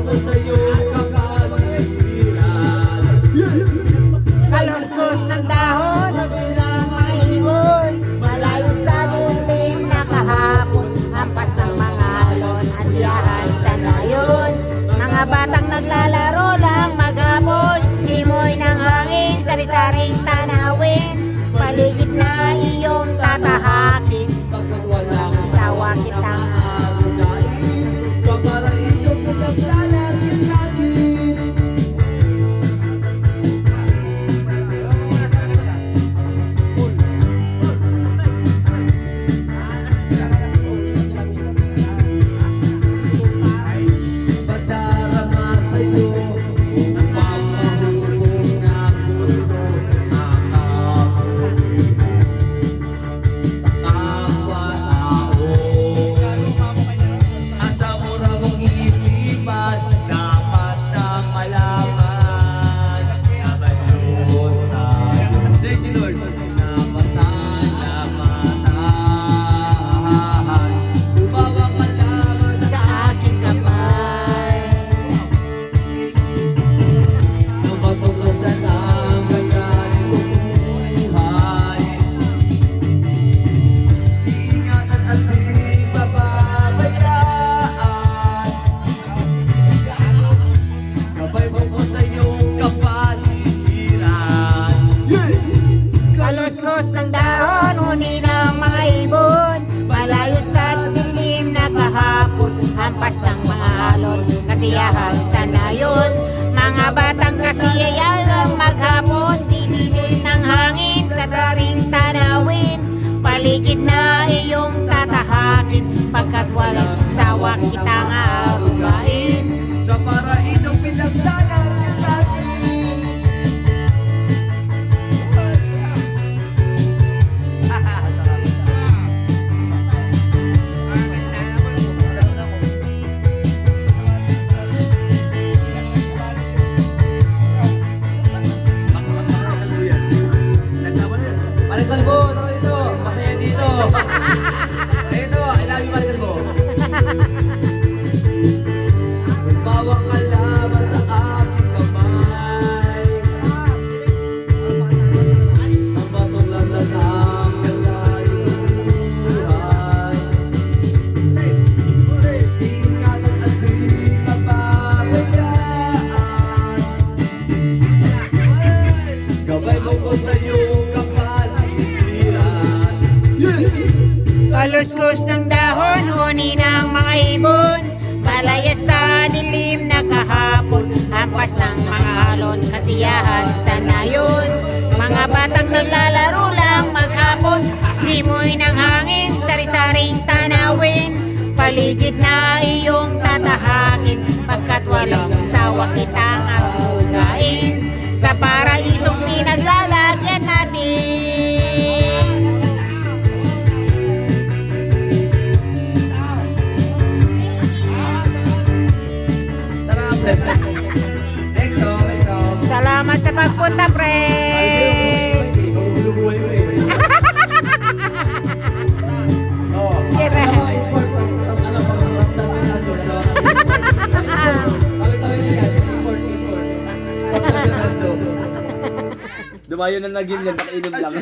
ko sa'yo kapaligiran. Kaluskos ng dahon, ng mga ibon, malayo sa dilim na kahapon, hampas ng mga alon, andiyahan sa layon. Mga batang naglalaro lang maghapon, simoy ng hangin, sari-saring tanawin, paligid na iyong tatahakin, Pagkat walang sawa kitang aarugain, sa paraiso pinaglalagyan natin. Padarama sa'yo upang mahubog na puso ang kahapon sa kapwa-tao. Asa mo raw ang isipan, dapat na malaman na may Diyos tayo. Thank you, Lord. Na masalamatahan, lumawa ka lamang sa aking kamay. Napatuklasan ang gagaling kong buhay. Ingatan at di pababayaan. Gabay mo ko sa iyong kapaligiran. Kaluskos ng dahon, huni ng mga ibon, malayo sa dilim na kahapon, hampas ng mga alon, kasiyahan sa nayon. Mga batang kasiyahan lang maghapon, disilin ng hangin, sasaring tanawin, paligid na iyong tatahakin, pagkat walang sawa kitang arugain. Sa paraisong pinaglalagyan natin. Balik kalbo, ito ito. Masaya dito. Ito, I love you, balik kalbo. Bawang ka lamang sa aking kamay. Ang matulasan ang gagawin buhay. Ingatan at di pababayaan. Gabay mo ko sa iyong kapaligiran. Kaluskos ng dahon, huni ng mga ibon, malaya sa dilim na kahapon, hampas ng mga alon, kasiyahan sa nayon. Mga batang naglalaro lang maghapon, simoy ng hangin, sari-saring tanawin, paligid na iyong tatahakin, pagkat walang sawa kitang arugain. Sa paraisong pinaglalagyan natin. Tara, next song, next song. Salamat sa pagpunta, pre! Sira. Dumayo na naging yan, nakainom lang.